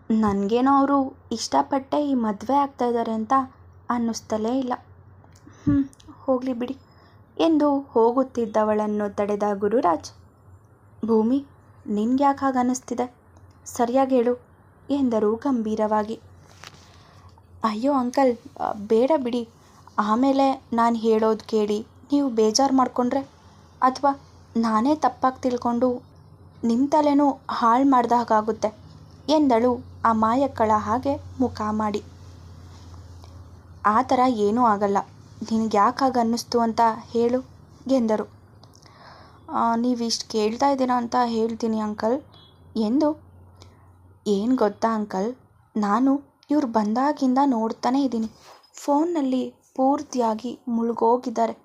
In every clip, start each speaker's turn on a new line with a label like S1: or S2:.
S1: ನನಗೇನೋ ಅವರು ಇಷ್ಟಪಟ್ಟೆ ಈ ಮದುವೆ ಆಗ್ತಾಯಿದ್ದಾರೆ ಅಂತ ಅನ್ನಿಸ್ತಲೇ ಇಲ್ಲ. ಹೋಗಲಿ ಬಿಡಿ ಎಂದು ಹೋಗುತ್ತಿದ್ದವಳನ್ನು ತಡೆದ ಗುರುರಾಜ್, ಭೂಮಿ, ನಿನ್ಗ್ಯಾಕೆ ಹಾಗೆ ಅನ್ನಿಸ್ತಿದೆ? ಸರಿಯಾಗಿ ಹೇಳು ಎಂದರು ಗಂಭೀರವಾಗಿ. ಅಯ್ಯೋ ಅಂಕಲ್, ಬೇಡ ಬಿಡಿ. ಆಮೇಲೆ ನಾನು ಹೇಳೋದು ಕೇಳಿ ನೀವು ಬೇಜಾರು ಮಾಡಿಕೊಂಡ್ರೆ, ಅಥವಾ ನಾನೇ ತಪ್ಪಾಗಿ ತಿಳ್ಕೊಂಡು ನಿಮ್ಮ ತಲೆನೂ ಹಾಳು ಮಾಡ್ದ ಹಾಗಾಗುತ್ತೆ ಎಂದಳು ಅಮಾಯಕಳ ಹಾಗೆ ಮುಖ ಮಾಡಿ. ಆ ಥರ ಏನೂ ಆಗಲ್ಲ. ನಿನಗೆ ಯಾಕೆ ಹಾಗೆ ಅನ್ನಿಸ್ತು ಅಂತ ಹೇಳು ಎಂದರು. ನೀವಿಷ್ಟು ಕೇಳ್ತಾ ಇದ್ದೀರಾ ಅಂತ ಹೇಳ್ತೀನಿ ಅಂಕಲ್ ಎಂದು. ಏನು ಗೊತ್ತಾ ಅಂಕಲ್, ನಾನು ಇವ್ರು ಬಂದಾಗಿಂದ ನೋಡ್ತಾನೇ ಇದ್ದೀನಿ. ಫೋನ್ನಲ್ಲಿ ಪೂರ್ತಿಯಾಗಿ ಮುಳುಗೋಗಿದ್ದಾರೆ.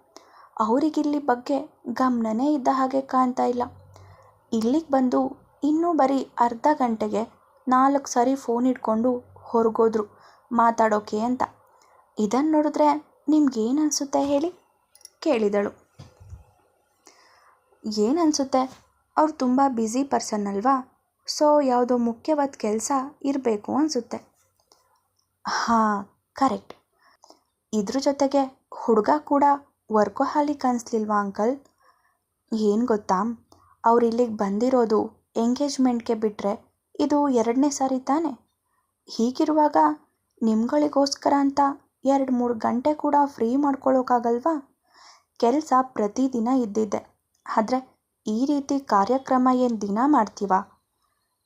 S1: ಅವರಿಗಿಲ್ಲಿ ಬಗ್ಗೆ ಗಮನನೇ ಇದ್ದ ಹಾಗೆ ಕಾಣ್ತಾ ಇಲ್ಲ. ಇಲ್ಲಿಗೆ ಬಂದು ಇನ್ನೂ ಬರೀ ಅರ್ಧ ಗಂಟೆಗೆ 4 ಸರಿ ಫೋನ್ ಇಟ್ಕೊಂಡು ಹೊರಗೋದ್ರು ಮಾತಾಡೋಕೆ ಅಂತ. ಇದನ್ನು ನೋಡಿದ್ರೆ ನಿಮ್ಗೇನು ಅನಿಸುತ್ತೆ ಹೇಳಿ ಕೇಳಿದಳು. ಏನನ್ಸುತ್ತೆ, ಅವ್ರು ತುಂಬ ಬ್ಯುಸಿ ಪರ್ಸನ್ ಅಲ್ವಾ, ಸೊ ಯಾವುದೋ ಮುಖ್ಯವಾದ ಕೆಲಸ ಇರಬೇಕು ಅನಿಸುತ್ತೆ. ಹಾಂ, ಕರೆಕ್ಟ್. ಇದ್ರ ಜೊತೆಗೆ ಹುಡುಗ ಕೂಡ ವರ್ಕೋಹಾಲಿಕ್ ಅನಿಸ್ಲಿಲ್ವಾ ಅಂಕಲ್? ಏನು ಗೊತ್ತಾ, ಅವ್ರು ಇಲ್ಲಿಗೆ ಬಂದಿರೋದು ಎಂಗೇಜ್ಮೆಂಟ್ಗೆ ಬಿಟ್ಟರೆ ಇದು 2ನೇ ಸಾರಿ ತಾನೆ. ಹೀಗಿರುವಾಗ ನಿಮ್ಗಳಿಗೋಸ್ಕರ ಅಂತ 2-3 ಗಂಟೆ ಕೂಡ ಫ್ರೀ ಮಾಡ್ಕೊಳ್ಳೋಕ್ಕಾಗಲ್ವಾ? ಕೆಲಸ ಪ್ರತಿದಿನ ಇದ್ದಿದ್ದೆ, ಆದರೆ ಈ ರೀತಿ ಕಾರ್ಯಕ್ರಮ ಏನು ದಿನ ಮಾಡ್ತೀವ?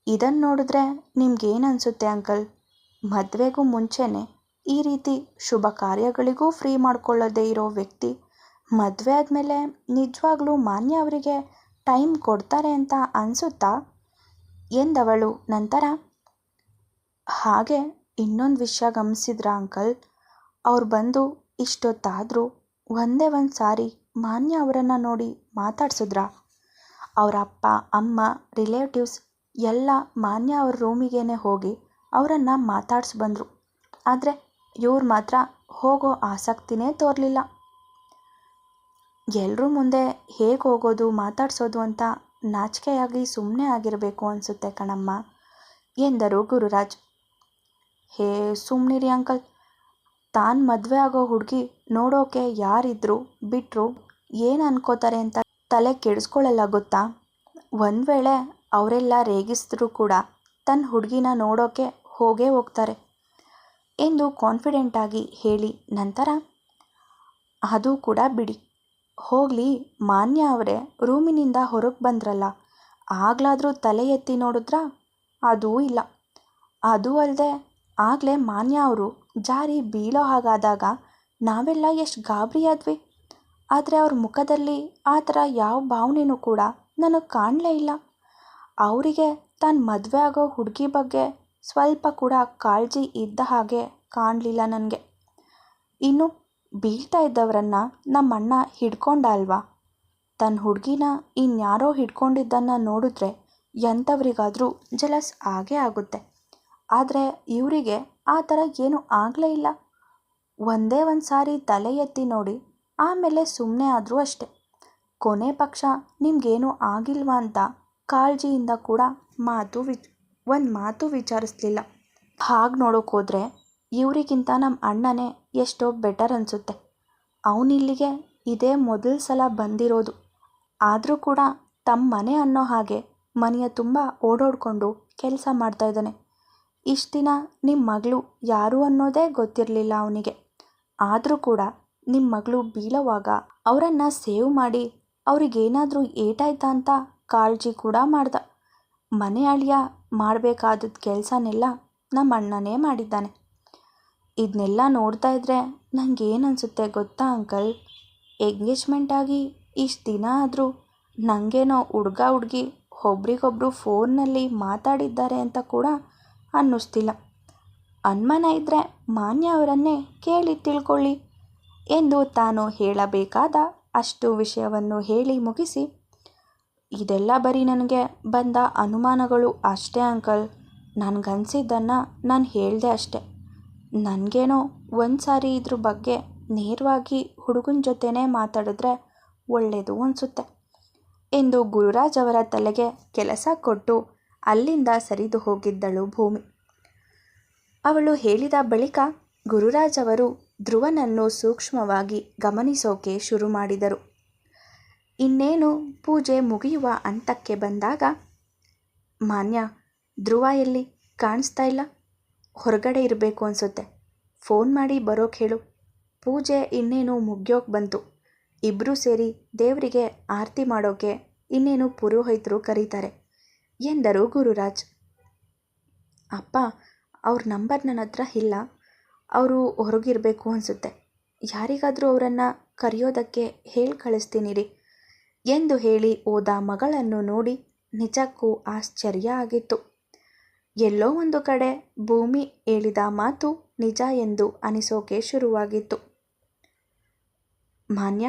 S1: ಇದನ್ನು ನೋಡಿದ್ರೆ ನಿಮ್ಗೇನು ಅನಿಸುತ್ತೆ ಅಂಕಲ್? ಮದುವೆಗೂ ಮುಂಚೆನೇ ಈ ರೀತಿ ಶುಭ ಕಾರ್ಯಗಳಿಗೂ ಫ್ರೀ ಮಾಡ್ಕೊಳ್ಳೋದೇ ಇರೋ ವ್ಯಕ್ತಿ ಮದುವೆ ಆದಮೇಲೆ ನಿಜವಾಗ್ಲೂ ಮಾನ್ಯ ಅವರಿಗೆ ಟೈಮ್ ಕೊಡ್ತಾರೆ ಅಂತ ಅನಿಸುತ್ತಾ ಎಂದವಳು. ನಂತರ, ಹಾಗೆ ಇನ್ನೊಂದು ವಿಷಯ ಗಮನಿಸಿದ್ರಾ ಅಂಕಲ್? ಅವ್ರು ಬಂದು ಇಷ್ಟೊತ್ತಾದರೂ ಒಂದೇ ಒಂದು ಸಾರಿ ಮಾನ್ಯ ಅವರನ್ನು ನೋಡಿ ಮಾತಾಡ್ಸಿದ್ರಾ? ಅವರ ಅಪ್ಪ ಅಮ್ಮ ರಿಲೇಟಿವ್ಸ್ ಎಲ್ಲ ಮಾನ್ಯ ಅವ್ರ ರೂಮಿಗೇನೆ ಹೋಗಿ ಅವರನ್ನು ಮಾತಾಡ್ಸ್ಬಂದರು. ಆದರೆ ಇವ್ರು ಮಾತ್ರ ಹೋಗೋ ಆಸಕ್ತಿನೇ ತೋರಲಿಲ್ಲ. ಎಲ್ಲರೂ ಮುಂದೆ ಹೇಗೆ ಹೋಗೋದು ಮಾತಾಡ್ಸೋದು ಅಂತ ನಾಚಿಕೆಯಾಗಿ ಸುಮ್ಮನೆ ಆಗಿರಬೇಕು ಅನಿಸುತ್ತೆ ಕಣಮ್ಮ ಎಂದರು ಗುರುರಾಜ್. ಹೇ ಸುಮ್ಮನಿರಿ ಅಂಕಲ್. ತಾನು ಮದುವೆ ಆಗೋ ಹುಡುಗಿ ನೋಡೋಕೆ ಯಾರಿದ್ರು ಬಿಟ್ಟರು ಏನು ಅನ್ಕೋತಾರೆ ಅಂತ ತಲೆ ಕೆಡಿಸ್ಕೊಳ್ಳಲ್ಲ ಗೊತ್ತಾ? ಒಂದು ವೇಳೆ ಅವರೆಲ್ಲ ರೇಗಿಸಿದ್ರು ಕೂಡ ತನ್ನ ಹುಡುಗಿನ ನೋಡೋಕೆ ಹೋಗೇ ಹೋಗ್ತಾರೆ ಎಂದು ಕಾನ್ಫಿಡೆಂಟಾಗಿ ಹೇಳಿ ನಂತರ, ಅದು ಕೂಡ ಬಿಡಿ, ಹೋಗಲಿ ಮಾನ್ಯ ಅವರೇ ರೂಮಿನಿಂದ ಹೊರಗೆ ಬಂದ್ರಲ್ಲ, ಆಗ್ಲಾದರೂ ತಲೆ ಎತ್ತಿ ನೋಡಿದ್ರಾ? ಅದೂ ಇಲ್ಲ. ಅದೂ ಅಲ್ಲದೆ ಆಗಲೇ ಮಾನ್ಯ ಅವರು ಜಾರಿ ಬೀಳೋ ಹಾಗಾದಾಗ ನಾವೆಲ್ಲ ಎಷ್ಟು ಗಾಬರಿ ಆದ್ವಿ. ಆದರೆ ಅವ್ರ ಮುಖದಲ್ಲಿ ಆ ಥರ ಯಾವ ಭಾವನೆನೂ ಕೂಡ ನನಗೆ ಕಾಣಲೇ ಇಲ್ಲ. ಅವರಿಗೆ ತನ್ನ ಮದುವೆ ಆಗೋ ಹುಡುಗಿ ಬಗ್ಗೆ ಸ್ವಲ್ಪ ಕೂಡ ಕಾಳಜಿ ಇದ್ದ ಹಾಗೆ ಕಾಣಲಿಲ್ಲ ನನಗೆ. ಇನ್ನು ಬೀಳ್ತಾ ಇದ್ದವರನ್ನು ನಮ್ಮ ಅಣ್ಣ ಹಿಡ್ಕೊಂಡ ಅಲ್ವಾ? ತನ್ನ ಹುಡುಗಿನ ಇನ್ಯಾರೋ ಹಿಡ್ಕೊಂಡಿದ್ದನ್ನು ನೋಡಿದ್ರೆ ಎಂಥವ್ರಿಗಾದರೂ ಜಲಸ್ ಆಗೇ ಆಗುತ್ತೆ. ಆದರೆ ಇವರಿಗೆ ಆ ಥರ ಏನೂ ಆಗಲೇ ಇಲ್ಲ. ಒಂದೇ ಒಂದು ಸಾರಿ ತಲೆ ಎತ್ತಿ ನೋಡಿ ಆಮೇಲೆ ಸುಮ್ಮನೆ ಆದರೂ ಅಷ್ಟೆ. ಕೊನೆ ಪಕ್ಷ ನಿಮಗೇನೂ ಆಗಿಲ್ವಾ ಅಂತ ಕಾಳಜಿಯಿಂದ ಕೂಡ ಒಂದು ಮಾತು ವಿಚಾರಿಸ್ಲಿಲ್ಲ. ಹಾಗೆ ನೋಡೋಕೆ ಹೋದರೆ ಇವರಿಗಿಂತ ನಮ್ಮ ಅಣ್ಣನೇ ಎಷ್ಟೋ ಬೆಟರ್ ಅನಿಸುತ್ತೆ. ಅವನಿಲ್ಲಿಗೆ ಇದೇ ಮೊದಲ ಸಲ ಬಂದಿರೋದು. ಆದರೂ ಕೂಡ ತಮ್ಮ ಮನೆ ಅನ್ನೋ ಹಾಗೆ ಮನೆಯ ತುಂಬ ಓಡಾಡಿಕೊಂಡು ಕೆಲಸ ಮಾಡ್ತಾಯಿದ್ದಾನೆ. ಇಷ್ಟು ದಿನ ನಿಮ್ಮ ಮಗಳು ಯಾರು ಅನ್ನೋದೇ ಗೊತ್ತಿರಲಿಲ್ಲ ಅವನಿಗೆ. ಆದರೂ ಕೂಡ ನಿಮ್ಮ ಮಗಳು ಬೀಳೋವಾಗ ಅವರನ್ನು ಸೇವ್ ಮಾಡಿ ಅವ್ರಿಗೇನಾದರೂ ಏಟಾಯ್ತಾ ಅಂತ ಕಾಳಜಿ ಕೂಡ ಮಾಡ್ದ. ಮನೆ ಅಳಿಯ ಮಾಡಬೇಕಾದದ್ದು ಕೆಲಸನೆಲ್ಲ ನಮ್ಮ ಅಣ್ಣನೇ ಮಾಡಿದ್ದಾನೆ. ಇದನ್ನೆಲ್ಲ ನೋಡ್ತಾ ಇದ್ರೆ ನನಗೇನು ಅನಿಸುತ್ತೆ ಗೊತ್ತಾ ಅಂಕಲ್? ಎಂಗೇಜ್ಮೆಂಟ್ ಆಗಿ ಇಷ್ಟು ದಿನ ಆದರೂ ನನಗೇನೋ ಹುಡುಗ ಹುಡುಗಿ ಒಬ್ರಿಗೊಬ್ರು ಫೋನ್ನಲ್ಲಿ ಮಾತಾಡಿದ್ದಾರೆ ಅಂತ ಕೂಡ ಅನ್ನಿಸ್ತಿಲ್ಲ. ಅನುಮಾನ ಇದ್ದರೆ ಮಾನ್ಯ ಅವರನ್ನೇ ಕೇಳಿ ತಿಳ್ಕೊಳ್ಳಿ ಎಂದು ತಾನು ಹೇಳಬೇಕಾದ ಅಷ್ಟು ವಿಷಯವನ್ನು ಹೇಳಿ ಮುಗಿಸಿ, ಇದೆಲ್ಲ ಬರೀ ನನಗೆ ಬಂದ ಅನುಮಾನಗಳು ಅಷ್ಟೇ ಅಂಕಲ್. ನನಗನ್ಸಿದ್ದನ್ನು ನಾನು ಹೇಳಿದೆ ಅಷ್ಟೆ. ನನಗೇನೋ ಒಂದು ಸಾರಿ ಇದ್ರ ಬಗ್ಗೆ ನೇರವಾಗಿ ಹುಡುಗನ ಜೊತೆನೇ ಮಾತಾಡಿದ್ರೆ ಒಳ್ಳೆಯದು ಅನಿಸುತ್ತೆ ಎಂದು ಗುರುರಾಜ್ ಅವರ ತಲೆಗೆ ಕೆಲಸ ಕೊಟ್ಟು ಅಲ್ಲಿಂದ ಸರಿದು ಹೋಗಿದ್ದಳು ಭೂಮಿ. ಅವಳು ಹೇಳಿದ ಬಳಿಕ ಗುರುರಾಜ್ ಅವರು ಧ್ರುವನನ್ನು ಸೂಕ್ಷ್ಮವಾಗಿ ಗಮನಿಸೋಕೆ ಶುರು ಮಾಡಿದರು. ಇನ್ನೇನು ಪೂಜೆ ಮುಗಿಯುವ ಹಂತಕ್ಕೆ ಬಂದಾಗ, ಮಾನ್ಯ, ಧ್ರುವ ಎಲ್ಲಿ ಕಾಣಿಸ್ತಾ ಇಲ್ಲ, ಹೊರಗಡೆ ಇರಬೇಕು ಅನಿಸುತ್ತೆ, ಫೋನ್ ಮಾಡಿ ಬರೋಕೆ ಹೇಳು, ಪೂಜೆ ಇನ್ನೇನು ಮುಗಿಯೋಕೆ ಬಂತು, ಇಬ್ಬರೂ ಸೇರಿ ದೇವರಿಗೆ ಆರತಿ ಮಾಡೋಕೆ ಇನ್ನೇನು ಪುರೋಹಿತರು ಕರೀತಾರೆ ಎಂದರು ಗುರುರಾಜ್. ಅಪ್ಪ, ಅವ್ರ ನಂಬರ್ ನನ್ನ ಹತ್ರ ಇಲ್ಲ, ಅವರು ಹೊರಗಿರಬೇಕು ಅನಿಸುತ್ತೆ, ಯಾರಿಗಾದರೂ ಅವರನ್ನು ಕರೆಯೋದಕ್ಕೆ ಹೇಳಿ ಕಳಿಸ್ತೀನಿ ರೀ ಎಂದು ಹೇಳಿ ಹೋದ ಮಗಳನ್ನು ನೋಡಿ ನಿಜಕ್ಕೂ ಆಶ್ಚರ್ಯ ಆಗಿತ್ತು. ಎಲ್ಲೋ ಒಂದು ಕಡೆ ಭೂಮಿ ಹೇಳಿದ ಮಾತು ನಿಜ ಎಂದು ಅನಿಸೋಕೆ ಶುರುವಾಗಿತ್ತು. ಮಾನ್ಯ,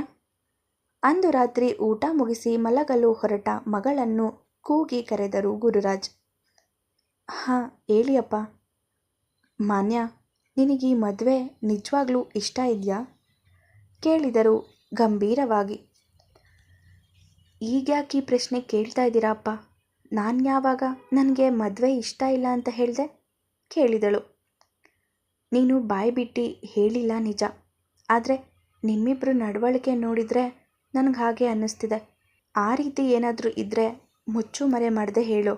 S1: ಅಂದು ರಾತ್ರಿ ಊಟ ಮುಗಿಸಿ ಮಲಗಲು ಹೊರಟ ಮಗಳನ್ನು ಕೂಗಿ ಕರೆದರು ಗುರುರಾಜ್. ಹಾಂ ಹೇಳಿಯಪ್ಪ. ಮಾನ್ಯ, ನಿನಗೀ ಮದುವೆ ನಿಜವಾಗ್ಲೂ ಇಷ್ಟ ಇದೆಯಾ ಕೇಳಿದರು ಗಂಭೀರವಾಗಿ. ಈಗ್ಯಾಕೆ ಈ ಪ್ರಶ್ನೆ ಕೇಳ್ತಾ ಇದ್ದೀರಾ ಅಪ್ಪ, ನಾನು ಯಾವಾಗ ನನಗೆ ಮದುವೆ ಇಷ್ಟ ಇಲ್ಲ ಅಂತ ಹೇಳಿದೆ ಕೇಳಿದಳು. ನೀನು ಬಾಯಿ ಬಿಟ್ಟು ಹೇಳಿಲ್ಲ ನಿಜ, ಆದರೆ ನಿಮ್ಮಿಬ್ಬರು ನಡವಳಿಕೆ ನೋಡಿದರೆ ನನಗೆ ಹಾಗೆ ಅನ್ನಿಸ್ತಿದೆ. ಆ ರೀತಿ ಏನಾದರೂ ಇದ್ದರೆ ಮುಚ್ಚು ಮರೆ ಮಾಡದೆ ಹೇಳು.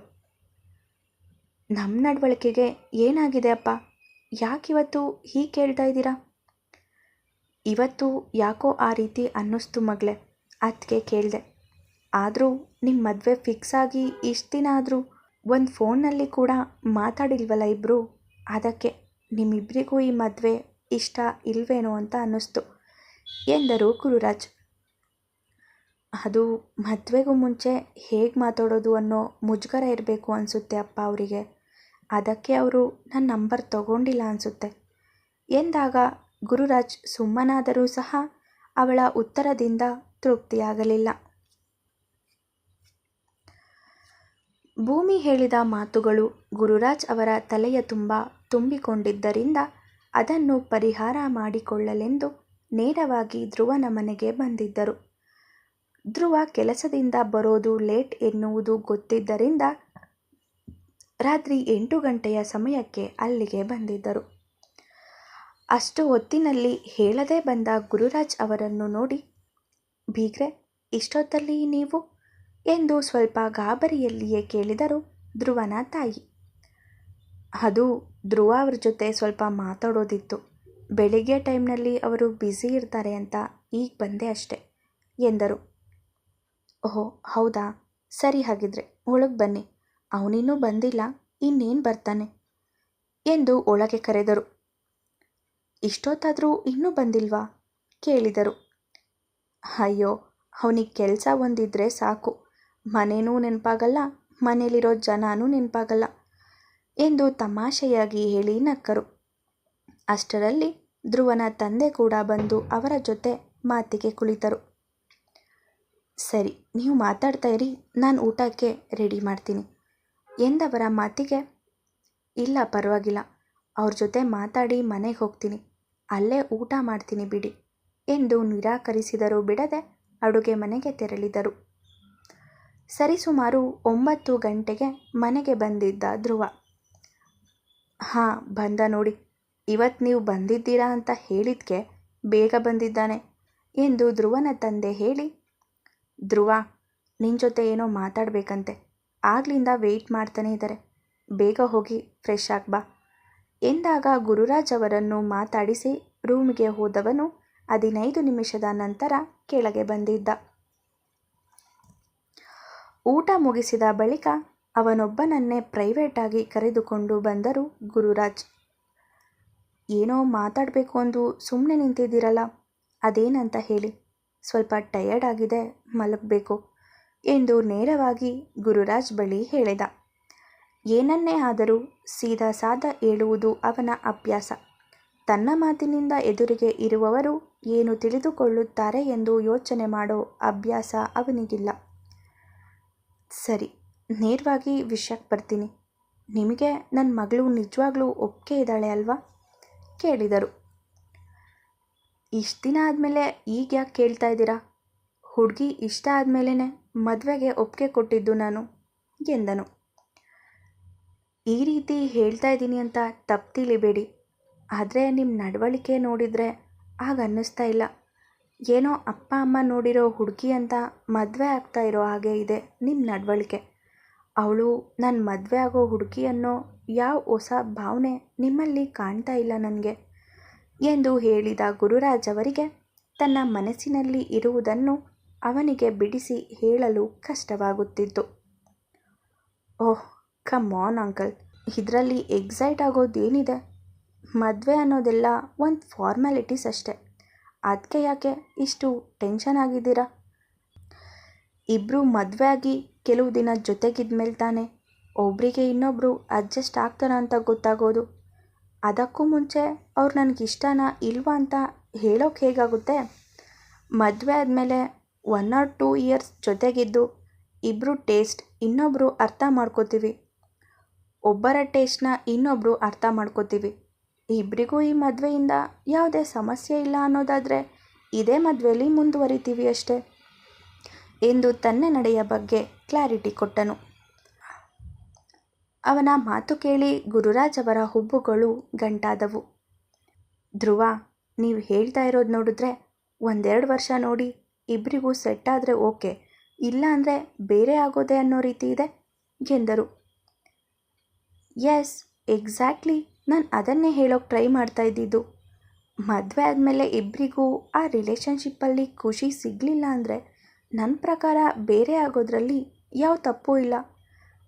S1: ನಮ್ಮ ನಡವಳಿಕೆಗೆ ಏನಾಗಿದೆ ಅಪ್ಪ, ಯಾಕಿವತ್ತು ಹೀಗೆ ಕೇಳ್ತಾ ಇದ್ದೀರಾ? ಇವತ್ತು ಯಾಕೋ ಆ ರೀತಿ ಅನ್ನಿಸ್ತು ಮಗಳೇ, ಅದಕ್ಕೆ ಕೇಳಿದೆ. ಆದರೂ ನಿಮ್ಮ ಮದುವೆ ಫಿಕ್ಸ್ ಆಗಿ ಇಷ್ಟು ದಿನ ಆದರೂ ಒಂದು ಫೋನ್ನಲ್ಲಿ ಕೂಡ ಮಾತಾಡಿಲ್ವಲ್ಲ ಇಬ್ಬರು, ಅದಕ್ಕೆ ನಿಮ್ಮಿಬ್ಬರಿಗೂ ಈ ಮದುವೆ ಇಷ್ಟ ಇಲ್ವೇನೋ ಅಂತ ಅನ್ನಿಸ್ತು ಎಂದರು ಗುರುರಾಜ್. ಅದು ಮದುವೆಗೂ ಮುಂಚೆ ಹೇಗೆ ಮಾತಾಡೋದು ಅನ್ನೋ ಮುಜುಗರ ಇರಬೇಕು ಅನಿಸುತ್ತೆ ಅಪ್ಪ ಅವರಿಗೆ, ಅದಕ್ಕೆ ಅವರು ನನ್ನ ನಂಬರ್ ತಗೊಂಡಿಲ್ಲ ಅನಿಸುತ್ತೆ ಎಂದಾಗ ಗುರುರಾಜ್ ಸುಮ್ಮನಾದರೂ ಸಹ ಅವಳ ಉತ್ತರದಿಂದ ತೃಪ್ತಿಯಾಗಲಿಲ್ಲ. ಭೂಮಿ ಹೇಳಿದ ಮಾತುಗಳು ಗುರುರಾಜ್ ಅವರ ತಲೆಯ ತುಂಬ ತುಂಬಿಕೊಂಡಿದ್ದರಿಂದ ಅದನ್ನು ಪರಿಹಾರ ಮಾಡಿಕೊಳ್ಳಲೆಂದು ನೇರವಾಗಿ ಧ್ರುವನ ಮನೆಗೆ ಬಂದಿದ್ದರು. ಧ್ರುವ ಕೆಲಸದಿಂದ ಬರೋದು ಲೇಟ್ ಎನ್ನುವುದು ಗೊತ್ತಿದ್ದರಿಂದ ರಾತ್ರಿ 8 ಗಂಟೆಯ ಸಮಯಕ್ಕೆ ಅಲ್ಲಿಗೆ ಬಂದಿದ್ದರು. ಅಷ್ಟು ಹೊತ್ತಿನಲ್ಲಿ ಹೇಳದೆ ಬಂದ ಗುರುರಾಜ್ ಅವರನ್ನು ನೋಡಿ, ಬೀಗ್ರೆ, ಇಷ್ಟೊತ್ತಲ್ಲಿ ನೀವು ಎಂದು ಸ್ವಲ್ಪ ಗಾಬರಿಯಲ್ಲಿಯೇ ಕೇಳಿದರು ಧ್ರುವನ ತಾಯಿ. ಅದು ಧ್ರುವ ಅವ್ರ ಜೊತೆ ಸ್ವಲ್ಪ ಮಾತಾಡೋದಿತ್ತು, ಬೆಳಿಗ್ಗೆ ಟೈಮ್ನಲ್ಲಿ ಅವರು ಬ್ಯುಸಿ ಇರ್ತಾರೆ ಅಂತ ಈಗ ಬಂದೆ ಅಷ್ಟೆ ಎಂದರು. ಓಹೋ ಹೌದಾ, ಸರಿ, ಹಾಗಿದ್ರೆ ಒಳಗೆ ಬನ್ನಿ, ಅವನಿನ್ನೂ ಬಂದಿಲ್ಲ, ಇನ್ನೇನು ಬರ್ತಾನೆ ಎಂದು ಒಳಗೆ ಕರೆದರು. ಇಷ್ಟೊತ್ತಾದರೂ ಇನ್ನೂ ಬಂದಿಲ್ವಾ ಕೇಳಿದರು. ಅಯ್ಯೋ, ಅವನಿಗೆ ಕೆಲಸ ಒಂದಿದ್ರೆ ಸಾಕು, ಮನೇನೂ ನೆನಪಾಗಲ್ಲ, ಮನೇಲಿರೋ ಜನನೂ ನೆನಪಾಗಲ್ಲ ಎಂದು ತಮಾಷೆಯಾಗಿ ಹೇಳಿ ನಕ್ಕರು. ಅಷ್ಟರಲ್ಲಿ ಧ್ರುವನ ತಂದೆ ಕೂಡ ಬಂದು ಅವರ ಜೊತೆ ಮಾತಿಗೆ ಕುಳಿತರು. ಸರಿ, ನೀವು ಮಾತಾಡ್ತಾ ಇರಿ, ನಾನು ಊಟಕ್ಕೆ ರೆಡಿ ಮಾಡ್ತೀನಿ ಎಂದವರ ಮಾತಿಗೆ, ಇಲ್ಲ ಪರವಾಗಿಲ್ಲ, ಅವ್ರ ಜೊತೆ ಮಾತಾಡಿ ಮನೆಗೆ ಹೋಗ್ತೀನಿ, ಅಲ್ಲೇ ಊಟ ಮಾಡ್ತೀನಿ ಬಿಡಿ ಎಂದು ನಿರಾಕರಿಸಿದರೂ ಬಿಡದೆ ಅಡುಗೆ ಮನೆಗೆ ತೆರಳಿದರು. ಸರಿಸುಮಾರು 9 ಗಂಟೆಗೆ ಮನೆಗೆ ಬಂದಿದ್ದ ಧ್ರುವ. ಹಾಂ ಬಂದ ನೋಡಿ, ಇವತ್ತು ನೀವು ಬಂದಿದ್ದೀರಾ ಅಂತ ಹೇಳಿದ್ಕೆ ಬೇಗ ಬಂದಿದ್ದಾನೆ ಎಂದು ಧ್ರುವನ ತಂದೆ ಹೇಳಿ, ಧ್ರುವ, ನಿನ್ನ ಜೊತೆ ಏನೋ ಮಾತಾಡಬೇಕಂತೆ, ಆಗ್ಲಿಂದ ವೆಯ್ಟ್ ಮಾಡ್ತಾನೆ ಇದ್ದಾರೆ, ಬೇಗ ಹೋಗಿ ಫ್ರೆಶ್ ಆಗಿ ಬಾ ಎಂದಾಗ ಗುರುರಾಜ್ ಅವರನ್ನು ಮಾತಾಡಿಸಿ ರೂಮಿಗೆ ಹೋದವನು 15 ನಿಮಿಷದ ನಂತರ ಕೆಳಗೆ ಬಂದಿದ್ದ. ಊಟ ಮುಗಿಸಿದ ಬಳಿಕ ಅವನೊಬ್ಬನನ್ನೇ ಪ್ರೈವೇಟಾಗಿ ಕರೆದುಕೊಂಡು ಬಂದರು ಗುರುರಾಜ್. ಏನೋ ಮಾತಾಡಬೇಕು ಅಂದು ಸುಮ್ಮನೆ ನಿಂತಿದ್ದೀರಲ್ಲ, ಅದೇನಂತ ಹೇಳಿ, ಸ್ವಲ್ಪ ಟಯರ್ಡ್ ಆಗಿದೆ, ಮಲಗಬೇಕು ಎಂದು ನೇರವಾಗಿ ಗುರುರಾಜ್ ಬಳಿ ಹೇಳಿದ. ಏನನ್ನೇ ಆದರೂ ಸೀದಾ ಸಾದ ಹೇಳುವುದು ಅವನ ಅಭ್ಯಾಸ. ತನ್ನ ಮಾತಿನಿಂದ ಎದುರಿಗೆ ಇರುವವರು ಏನು ತಿಳಿದುಕೊಳ್ಳುತ್ತಾರೆ ಎಂದು ಯೋಚನೆ ಮಾಡೋ ಅಭ್ಯಾಸ ಅವನಿಗಿಲ್ಲ. ಸರಿ, ನೇರವಾಗಿ ವಿಷಯಕ್ಕೆ ಬರ್ತೀನಿ, ನಿಮಗೆ ನನ್ನ ಮಗಳು ನಿಜವಾಗ್ಲೂ ಒಪ್ಪಿಗೆ ಇದ್ದಾಳೆ ಅಲ್ವಾ ಕೇಳಿದರು. ಇಷ್ಟು ದಿನ ಆದಮೇಲೆ ಈಗ ಯಾಕೆ ಕೇಳ್ತಾ ಇದ್ದೀರಾ? ಹುಡುಗಿ ಇಷ್ಟ ಆದಮೇಲೆ ಮದುವೆಗೆ ಒಪ್ಪಿಗೆ ಕೊಟ್ಟಿದ್ದು ನಾನು ಎಂದನು. ಈ ರೀತಿ ಹೇಳ್ತಾ ಇದ್ದೀನಿ ಅಂತ ತಪ್ಪು ತಿಳಿಬೇಡಿ, ಆದರೆ ನಿಮ್ಮ ನಡವಳಿಕೆ ನೋಡಿದರೆ ಆಗ ಅನ್ನಿಸ್ತಾ ಇಲ್ಲ. ಏನೋ ಅಪ್ಪ ಅಮ್ಮ ನೋಡಿರೋ ಹುಡುಗಿ ಅಂತ ಮದುವೆ ಆಗ್ತಾ ಇರೋ ಹಾಗೆ ಇದೆ ನಿಮ್ಮ ನಡವಳಿಕೆ. ಅವಳು ನನ್ನ ಮದುವೆ ಆಗೋ ಹುಡುಗಿ ಅನ್ನೋ ಯಾವ ಹೊಸ ಭಾವನೆ ನಿಮ್ಮಲ್ಲಿ ಕಾಣ್ತಾ ಇಲ್ಲ ನನಗೆ ಎಂದು ಹೇಳಿದ ಗುರುರಾಜ್ ಅವರಿಗೆ ತನ್ನ ಮನಸ್ಸಿನಲ್ಲಿ ಇರುವುದನ್ನು ಅವನಿಗೆ ಬಿಡಿಸಿ ಹೇಳಲು ಕಷ್ಟವಾಗುತ್ತಿತ್ತು. ಓಹ್ ಕಮ್ ಆನ್ ಅಂಕಲ್, ಇದರಲ್ಲಿ ಎಕ್ಸೈಟ್ ಆಗೋದೇನಿದೆ? ಮದುವೆ ಅನ್ನೋದೆಲ್ಲ ಒಂದು ಫಾರ್ಮ್ಯಾಲಿಟೀಸ್ ಅಷ್ಟೆ. ಅದಕ್ಕೆ ಯಾಕೆ ಇಷ್ಟು ಟೆನ್ಷನ್ ಆಗಿದ್ದೀರಾ? ಇಬ್ಬರು ಮದುವೆ ಆಗಿ ಕೆಲವು ದಿನ ಜೊತೆಗಿದ್ಮೇಲೆ ತಾನೇ ಒಬ್ರಿಗೆ ಇನ್ನೊಬ್ಬರು ಅಡ್ಜಸ್ಟ್ ಆಗ್ತಾರ ಅಂತ ಗೊತ್ತಾಗೋದು. ಅದಕ್ಕೂ ಮುಂಚೆ ಅವ್ರು ನನಗಿಷ್ಟನಾ ಇಲ್ವಾ ಅಂತ ಹೇಳೋಕೆ ಹೇಗಾಗುತ್ತೆ? ಮದುವೆ ಆದಮೇಲೆ 1 or 2 years ಜೊತೆಗಿದ್ದು ಇಬ್ಬರು ಟೇಸ್ಟ್ ಇನ್ನೊಬ್ಬರು ಅರ್ಥ ಮಾಡ್ಕೋತೀವಿ, ಒಬ್ಬರ ಟೇಸ್ಟ್ನ ಇನ್ನೊಬ್ಬರು ಅರ್ಥ ಮಾಡ್ಕೋತೀವಿ. ಇಬ್ಬರಿಗೂ ಈ ಮದುವೆಯಿಂದ ಯಾವುದೇ ಸಮಸ್ಯೆ ಇಲ್ಲ ಅನ್ನೋದಾದರೆ ಇದೇ ಮದುವೆಯಲ್ಲಿ ಮುಂದುವರಿತೀವಿ ಅಷ್ಟೇ ಎಂದು ತನ್ನ ನಡೆಯ ಬಗ್ಗೆ ಕ್ಲಾರಿಟಿ ಕೊಟ್ಟನು. ಅವನ ಮಾತು ಕೇಳಿ ಗುರುರಾಜ್ ಅವರ ಹುಬ್ಬುಗಳು ಗಂಟಾದವು. ಧ್ರುವ, ನೀವು ಹೇಳ್ತಾ ಇರೋದು ನೋಡಿದ್ರೆ 1-2 ವರ್ಷ ನೋಡಿ ಇಬ್ಬರಿಗೂ ಸೆಟ್ ಆದರೆ ಓಕೆ, ಇಲ್ಲ ಅಂದರೆ ಬೇರೆ ಆಗೋದೆ ಅನ್ನೋ ರೀತಿ ಇದೆ ಎಂದರು. ಎಸ್, ಎಕ್ಸಾಕ್ಟ್ಲಿ, ನಾನು ಅದನ್ನೇ ಹೇಳೋಕೆ ಟ್ರೈ ಮಾಡ್ತಾ ಇದ್ದಿದ್ದು. ಮದುವೆ ಆದಮೇಲೆ ಇಬ್ಬರಿಗೂ ಆ ರಿಲೇಷನ್ಶಿಪ್ಪಲ್ಲಿ ಖುಷಿ ಸಿಗಲಿಲ್ಲ ಅಂದರೆ ನನ್ನ ಪ್ರಕಾರ ಬೇರೆ ಆಗೋದ್ರಲ್ಲಿ ಯಾವ ತಪ್ಪೂ ಇಲ್ಲ.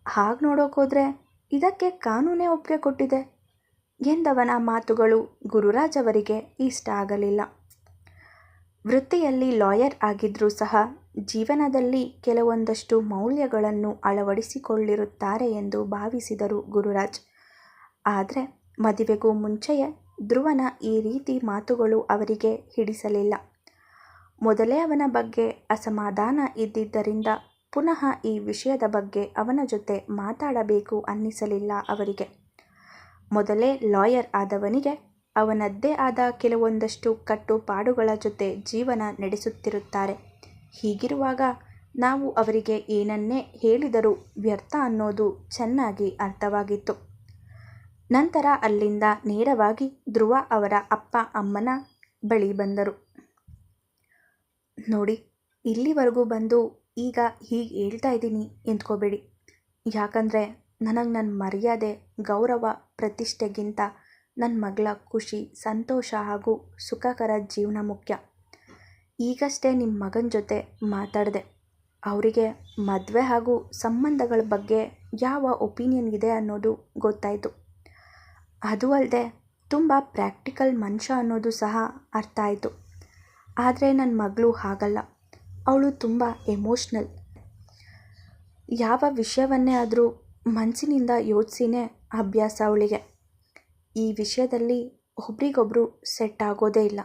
S1: ಹಾಗೆ ನೋಡೋಕೋದ್ರೆ ಇದಕ್ಕೆ ಕಾನೂನೇ ಒಪ್ಪಿಗೆ ಕೊಟ್ಟಿದೆ ಎಂದವನ ಮಾತುಗಳು ಗುರುರಾಜ್ ಅವರಿಗೆ ಇಷ್ಟ ಆಗಲಿಲ್ಲ. ವೃತ್ತಿಯಲ್ಲಿ ಲಾಯರ್ ಆಗಿದ್ರೂ ಸಹ ಜೀವನದಲ್ಲಿ ಕೆಲವೊಂದಷ್ಟು ಮೌಲ್ಯಗಳನ್ನು ಅಳವಡಿಸಿಕೊಳ್ಳಿರುತ್ತಾರೆ ಎಂದು ಭಾವಿಸಿದರು ಗುರುರಾಜ್. ಆದರೆ ಮದುವೆಗೂ ಮುಂಚೆಯೇ ಧ್ರುವನ ಈ ರೀತಿ ಮಾತುಗಳು ಅವರಿಗೆ ಹಿಡಿಸಲಿಲ್ಲ. ಮೊದಲೇ ಅವನ ಬಗ್ಗೆ ಅಸಮಾಧಾನ ಇದ್ದಿದ್ದರಿಂದ ಪುನಃ ಈ ವಿಷಯದ ಬಗ್ಗೆ ಅವನ ಜೊತೆ ಮಾತಾಡಬೇಕು ಅನ್ನಿಸಲಿಲ್ಲ ಅವರಿಗೆ. ಮೊದಲೇ ಲಾಯರ್ ಆದವನಿಗೆ ಅವನದ್ದೇ ಆದ ಕೆಲವೊಂದಷ್ಟು ಕಟ್ಟುಪಾಡುಗಳ ಜೊತೆ ಜೀವನ ನಡೆಸುತ್ತಿರುತ್ತಾರೆ. ಹೀಗಿರುವಾಗ ನಾವು ಅವರಿಗೆ ಏನನ್ನೇ ಹೇಳಿದರೂ ವ್ಯರ್ಥ ಅನ್ನೋದು ಚೆನ್ನಾಗಿ ಅರ್ಥವಾಗಿತ್ತು. ನಂತರ ಅಲ್ಲಿಂದ ನೇರವಾಗಿ ಧ್ರುವ ಅವರ ಅಪ್ಪ ಅಮ್ಮನ ಬಳಿ ಬಂದರು. ನೋಡಿ, ಇಲ್ಲಿವರೆಗೂ ಬಂದು ಈಗ ಹೀಗೆ ಹೇಳ್ತಾ ಇದ್ದೀನಿ ಎಂದ್ಕೋಬೇಡಿ. ಯಾಕಂದರೆ ನನಗೆ ನನ್ನ ಮರ್ಯಾದೆ, ಗೌರವ, ಪ್ರತಿಷ್ಠೆಗಿಂತ ನನ್ನ ಮಗಳ ಖುಷಿ, ಸಂತೋಷ ಹಾಗೂ ಸುಖಕರ ಜೀವನ ಮುಖ್ಯ. ಈಗಷ್ಟೇ ನಿಮ್ಮ ಮಗನ ಜೊತೆ ಮಾತಾಡಿದೆ. ಅವರಿಗೆ ಮದುವೆ ಹಾಗೂ ಸಂಬಂಧಗಳ ಬಗ್ಗೆ ಯಾವ ಒಪಿನಿಯನ್ ಇದೆ ಅನ್ನೋದು ಗೊತ್ತಾಯಿತು. ಅದು ಅಲ್ಲದೆ ತುಂಬ ಪ್ರಾಕ್ಟಿಕಲ್ ಮನುಷ್ಯ ಅನ್ನೋದು ಸಹ ಅರ್ಥ ಆಯಿತು. ಆದರೆ ನನ್ನ ಮಗಳು ಹಾಗಲ್ಲ. ಅವಳು ತುಂಬ ಎಮೋಷ್ನಲ್. ಯಾವ ವಿಷಯವನ್ನೇ ಆದರೂ ಮನಸ್ಸಿನಿಂದ ಯೋಚಿಸಿನೇ ಅಭ್ಯಾಸ ಅವಳಿಗೆ. ಈ ವಿಷಯದಲ್ಲಿ ಒಬ್ರಿಗೊಬ್ರು ಸೆಟ್ ಆಗೋದೇ ಇಲ್ಲ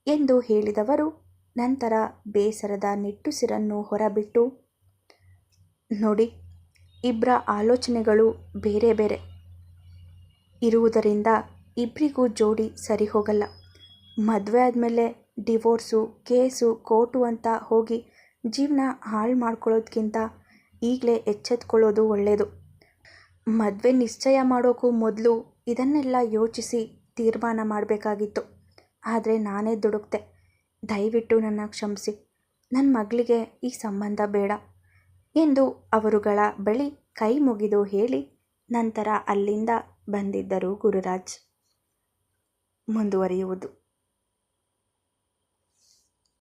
S1: ಎಂದು ಹೇಳಿದವರು ನಂತರ ಬೇಸರದ ನಿಟ್ಟುಸಿರನ್ನು ಹೊರಬಿಟ್ಟು, ನೋಡಿ, ಇಬ್ಬರ ಆಲೋಚನೆಗಳು ಬೇರೆ ಬೇರೆ ಇರುವುದರಿಂದ ಇಬ್ಬರಿಗೂ ಜೋಡಿ ಸರಿ ಹೋಗಲ್ಲ. ಮದುವೆ ಆದಮೇಲೆ ಡಿವೋರ್ಸು, ಕೇಸು, ಕೋರ್ಟು ಅಂತ ಹೋಗಿ ಜೀವನ ಹಾಳು ಮಾಡ್ಕೊಳ್ಳೋದ್ಕಿಂತ ಈಗಲೇ ಎಚ್ಚೆತ್ಕೊಳ್ಳೋದು ಒಳ್ಳೆಯದು. ಮದುವೆ ನಿಶ್ಚಯ ಮಾಡೋಕ್ಕೂ ಮೊದಲು ಇದನ್ನೆಲ್ಲ ಯೋಚಿಸಿ ತೀರ್ಮಾನ ಮಾಡಬೇಕಾಗಿತ್ತು. ಆದರೆ ನಾನೇ ದುಡುಕ್ತೆ. ದಯವಿಟ್ಟು ನನ್ನ ಕ್ಷಮಿಸಿ. ನನ್ನ ಮಗಳಿಗೆ ಈ ಸಂಬಂಧ ಬೇಡ ಎಂದು ಅವರುಗಳ ಬಳಿ ಕೈ ಮುಗಿದು ಹೇಳಿ ನಂತರ ಅಲ್ಲಿಂದ ಬಂದಿದ್ದರು ಗುರುರಾಜ್. ಮುಂದುವರಿಯುವುದು.